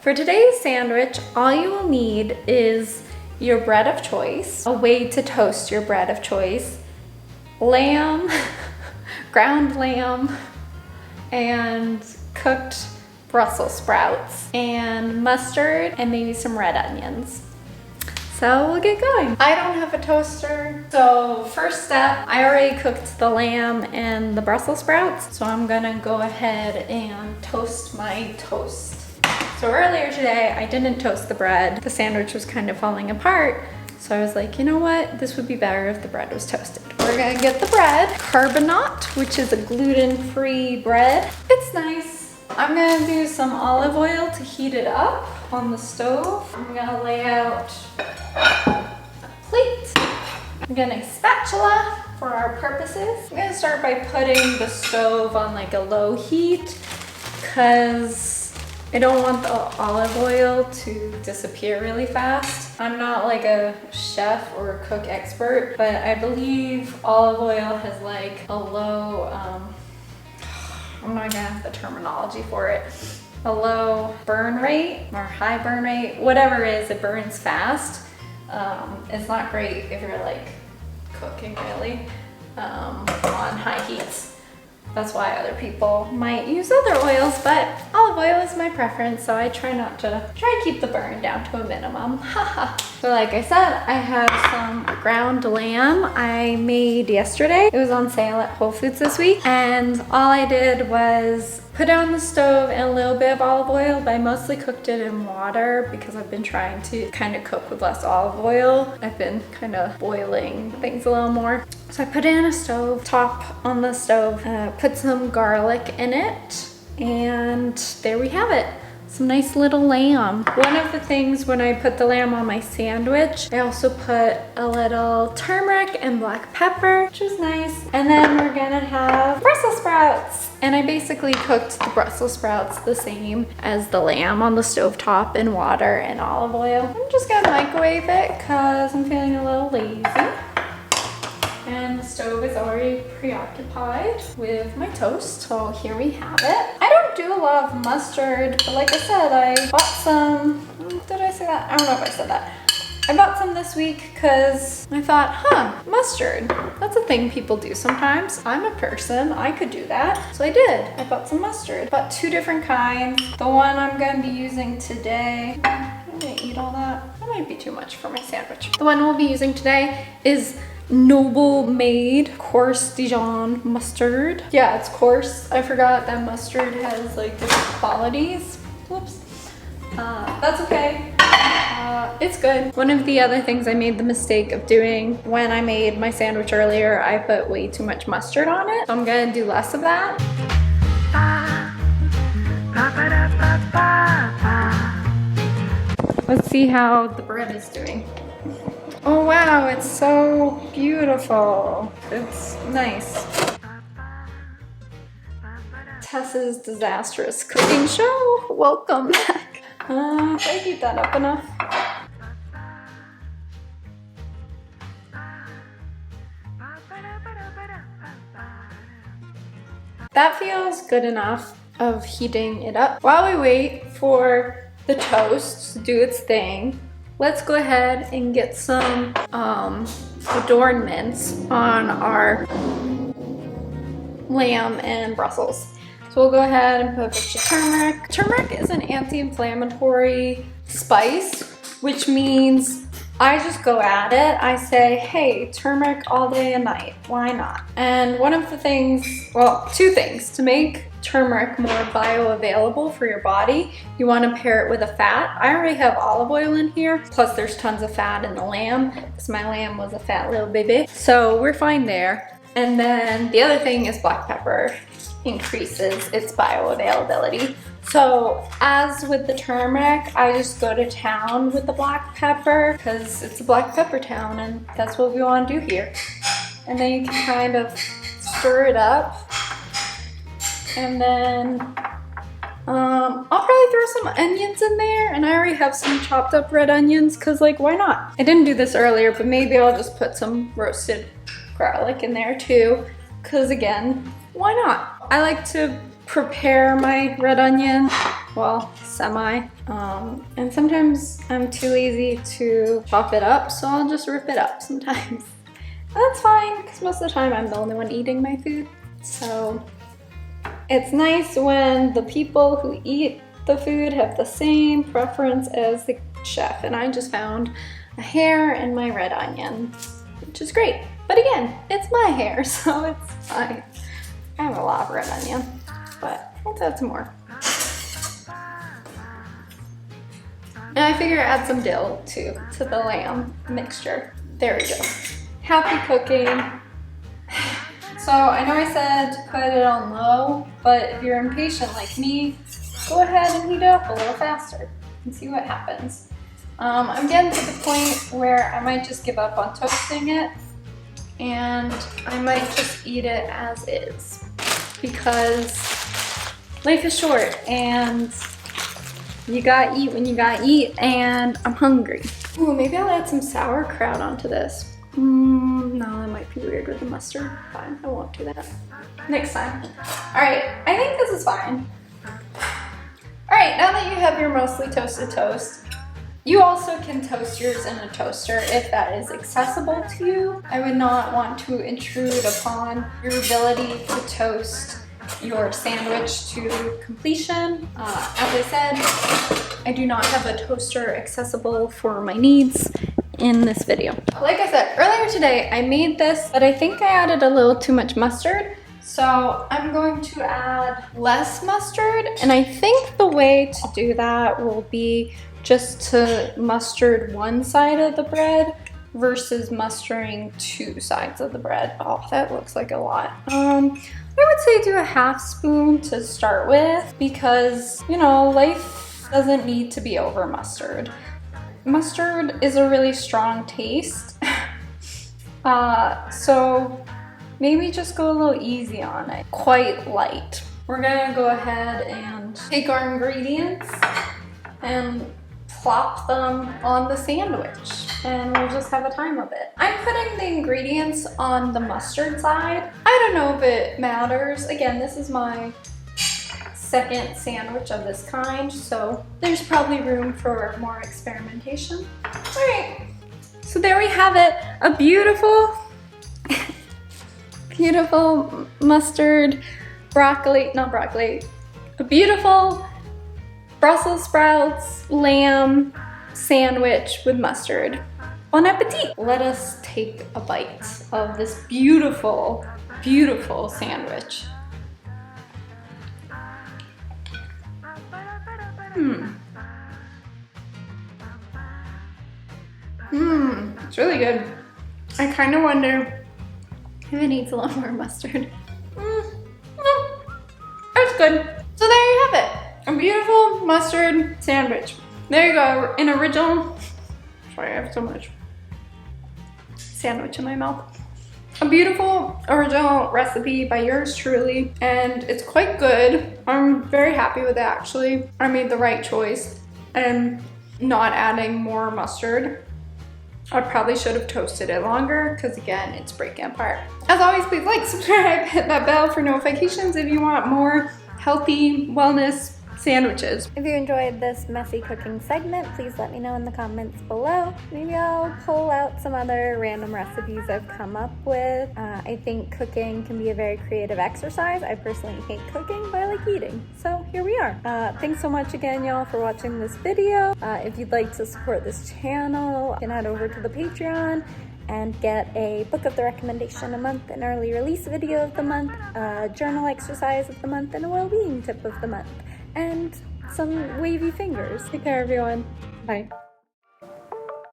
For today's sandwich, all you will need is your bread of choice, a way to toast your bread of choice, lamb, ground lamb, and cooked Brussels sprouts, and mustard, and maybe some red onions. So we'll get going. I don't have a toaster, so first step, I already cooked the lamb and the Brussels sprouts, so I'm gonna go ahead and toast my toast. So earlier today, I didn't toast the bread. The sandwich was kind of falling apart, so I was like, you know what? This would be better if the bread was toasted. We're gonna get the bread, carbonate, which is a gluten-free bread. It's nice. I'm gonna do some olive oil to heat it up on the stove. I'm gonna lay out a plate. I'm getting a spatula for our purposes. I'm gonna start by putting the stove on like a low heat because I don't want the olive oil to disappear really fast. I'm not like a chef or a cook expert, but I believe olive oil has like a low, I'm not gonna have the terminology for it, a low burn rate or high burn rate, whatever it is, it burns fast. It's not great if you're like cooking really on high heats. That's why other people might use other oils, but olive oil is my preference, so I try to keep the burn down to a minimum. Haha. So like I said, I have some ground lamb I made yesterday. It was on sale at Whole Foods this week, and all I did was put it on the stove and a little bit of olive oil, but I mostly cooked it in water because I've been trying to kind of cook with less olive oil. I've been kind of boiling things a little more. So I put it in a stove, top on the stove, put some garlic in it, and there we have it. Some nice little lamb. One of the things when I put the lamb on my sandwich, I also put a little turmeric and black pepper, which was nice. And then we're gonna have Brussels sprouts. And I basically cooked the Brussels sprouts the same as the lamb on the stovetop in water and olive oil. I'm just gonna microwave it because I'm feeling a little lazy. And the stove is already preoccupied with my toast, so here we have it. I don't do a lot of mustard, but like I said, I bought some, did I say that? I don't know if I said that. I bought some this week because I thought, mustard, that's a thing people do sometimes. I'm a person, I could do that. So I did, I bought some mustard. Bought two different kinds. The one I'm gonna be using today, I'm gonna eat all that. That might be too much for my sandwich. The one we'll be using today is Noble Made coarse Dijon mustard. Yeah, it's coarse. I forgot that mustard has like different qualities. Whoops. That's okay. It's good. One of the other things I made the mistake of doing when I made my sandwich earlier, I put way too much mustard on it. So I'm gonna do less of that. Let's see how the bread is doing. Oh wow, it's so beautiful. It's nice. Tess's disastrous cooking show. Welcome back. Did I heat that up enough? That feels good enough of heating it up. While we wait for the toast to do its thing, let's go ahead and get some adornments on our lamb and Brussels. So we'll go ahead and put a bunch of turmeric. Turmeric is an anti-inflammatory spice, which means I just go at it. I say, hey, turmeric all day and night. Why not? And one of the things, well, two things to make turmeric more bioavailable for your body. You want to pair it with a fat. I already have olive oil in here, plus there's tons of fat in the lamb because my lamb was a fat little baby. So we're fine there. And then the other thing is black pepper increases its bioavailability. So as with the turmeric, I just go to town with the black pepper because it's a black pepper town and that's what we want to do here. And then you can kind of stir it up. And then I'll probably throw some onions in there, and I already have some chopped up red onions because like why not? I didn't do this earlier, but maybe I'll just put some roasted garlic in there too because again, why not? I like to prepare my red onion, well, semi. And sometimes I'm too lazy to chop it up, so I'll just rip it up sometimes. That's fine, because most of the time I'm the only one eating my food. So it's nice when the people who eat the food have the same preference as the chef. And I just found a hair in my red onion, which is great. But again, it's my hair, so it's fine. I have a lot of red onion, but let's add some more. And I figure add some dill too to the lamb mixture. There we go. Happy cooking. So I know I said to put it on low, but if you're impatient like me, go ahead and heat it up a little faster and see what happens. I'm getting to the point where I might just give up on toasting it, and I might just eat it as is, because life is short and you gotta eat when you gotta eat, and I'm hungry. Ooh, maybe I'll add some sauerkraut onto this. No, that might be weird with the mustard. Fine, I won't do that. Next time. All right, I think this is fine. All right, now that you have your mostly toasted toast, you also can toast yours in a toaster if that is accessible to you. I would not want to intrude upon your ability to toast your sandwich to completion. As I said, I do not have a toaster accessible for my needs in this video. Like I said, earlier today I made this, but I think I added a little too much mustard. So I'm going to add less mustard, and I think the way to do that will be just to mustard one side of the bread versus mustering two sides of the bread. Oh, that looks like a lot. I would say do a half spoon to start with, because, you know, life doesn't need to be over mustard. Mustard is a really strong taste. So maybe just go a little easy on it, quite light. We're gonna go ahead and take our ingredients and plop them on the sandwich, and we'll just have a time of it. I'm putting the ingredients on the mustard side. I don't know if it matters. Again, this is my second sandwich of this kind, so there's probably room for more experimentation. All right, so there we have it. A beautiful, beautiful mustard, a beautiful Brussels sprouts lamb sandwich with mustard. Bon appetit! Let us take a bite of this beautiful, beautiful sandwich. It's really good. I kind of wonder if it needs a lot more mustard. It's good. So there you have it. A beautiful mustard sandwich. There you go, an original. Sorry, I have so much sandwich in my mouth. A beautiful original recipe by yours truly, and it's quite good. I'm very happy with it actually. I made the right choice and not adding more mustard. I probably should have toasted it longer, because again, it's breaking apart. As always, please like, subscribe, hit that bell for notifications if you want more healthy wellness sandwiches. If you enjoyed this messy cooking segment, please let me know in the comments below. Maybe I'll pull out some other random recipes I've come up with. I think cooking can be a very creative exercise. I personally hate cooking, but I like eating. So here we are. Thanks so much again, y'all, for watching this video. If you'd like to support this channel, you can head over to the Patreon and get a book of the recommendation a month, an early release video of the month, a journal exercise of the month, and a well-being tip of the month, and some wavy fingers. Take care, everyone. Bye.